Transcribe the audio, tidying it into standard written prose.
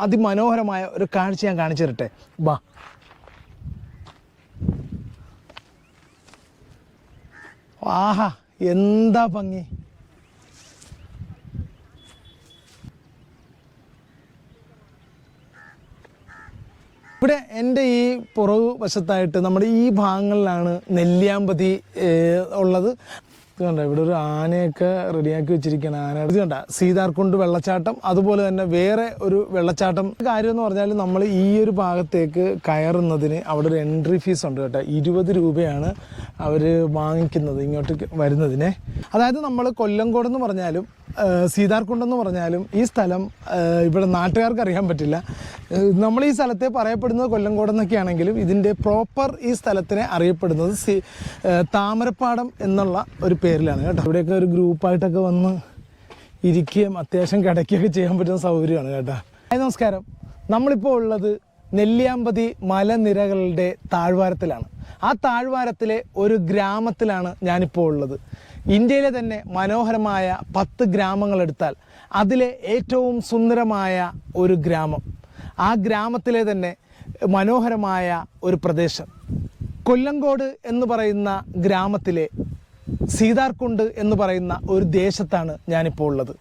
അതിമനോഹരമായ ഒരു കാഴ്ച ഞാൻ കാണിച്ചു തരട്ടെ. ബാ, ആഹാ എന്താ ഭംഗി. ഇവിടെ എൻ്റെ ഈ പുറകു വശത്തായിട്ട് നമ്മുടെ ഈ ഭാഗങ്ങളിലാണ് നെല്ലിയാമ്പതി ഉള്ളത്. കണ്ട ഇവിടെ ഒരു ആനയൊക്കെ റെഡിയാക്കി വെച്ചിരിക്കുകയാണ്. ആന ഇത് കണ്ട സീതാർകുണ്ട് വെള്ളച്ചാട്ടം, അതുപോലെ തന്നെ വേറെ ഒരു വെള്ളച്ചാട്ടം. കാര്യം എന്ന് പറഞ്ഞാൽ നമ്മൾ ഈ ഒരു ഭാഗത്തേക്ക് കയറുന്നതിന് അവിടെ ഒരു എൻട്രി ഫീസ് ഉണ്ട് കേട്ടോ. 20 രൂപയാണ് അവർ വാങ്ങിക്കുന്നത് ഇങ്ങോട്ട് വരുന്നതിനെ. അതായത് നമ്മൾ കൊല്ലങ്കോടെന്ന് പറഞ്ഞാലും സീതാർകുണ്ടെന്ന് പറഞ്ഞാലും ഈ സ്ഥലം ഇവിടെ നാട്ടുകാർക്ക് അറിയാൻ പറ്റില്ല. നമ്മൾ ഈ സ്ഥലത്തെ പറയപ്പെടുന്നത് കൊല്ലങ്കോടെന്നൊക്കെ ആണെങ്കിലും ഇതിൻ്റെ പ്രോപ്പർ ഈ സ്ഥലത്തിനെ അറിയപ്പെടുന്നത് താമരപ്പാടം എന്നുള്ള ഒരു പേരിലാണ് കേട്ടോ. ഇവിടെയൊക്കെ ഒരു ഗ്രൂപ്പായിട്ടൊക്കെ വന്ന് ഇരിക്കുകയും അത്യാവശ്യം കിടക്കുകയൊക്കെ ചെയ്യാൻ പറ്റുന്ന സൗകര്യമാണ് കേട്ടോ. നമസ്കാരം. നമ്മളിപ്പോൾ ഉള്ളത് നെല്ലിയാമ്പതി മലനിരകളുടെ താഴ്വാരത്തിലാണ്. ആ താഴ്വാരത്തിലെ ഒരു ഗ്രാമത്തിലാണ് ഞാനിപ്പോൾ ഉള്ളത്. ഇന്ത്യയിലെ തന്നെ മനോഹരമായ 10 ഗ്രാമങ്ങളെടുത്താൽ അതിലെ ഏറ്റവും സുന്ദരമായ ഒരു ഗ്രാമം, ആ ഗ്രാമത്തിലെ തന്നെ മനോഹരമായ ഒരു പ്രദേശം കൊല്ലങ്കോട് എന്ന് പറയുന്ന ഗ്രാമത്തിലെ സീതാർകുണ്ട് എന്ന് പറയുന്ന ഒരു ദേശത്താണ് ഞാനിപ്പോൾ ഉള്ളത്.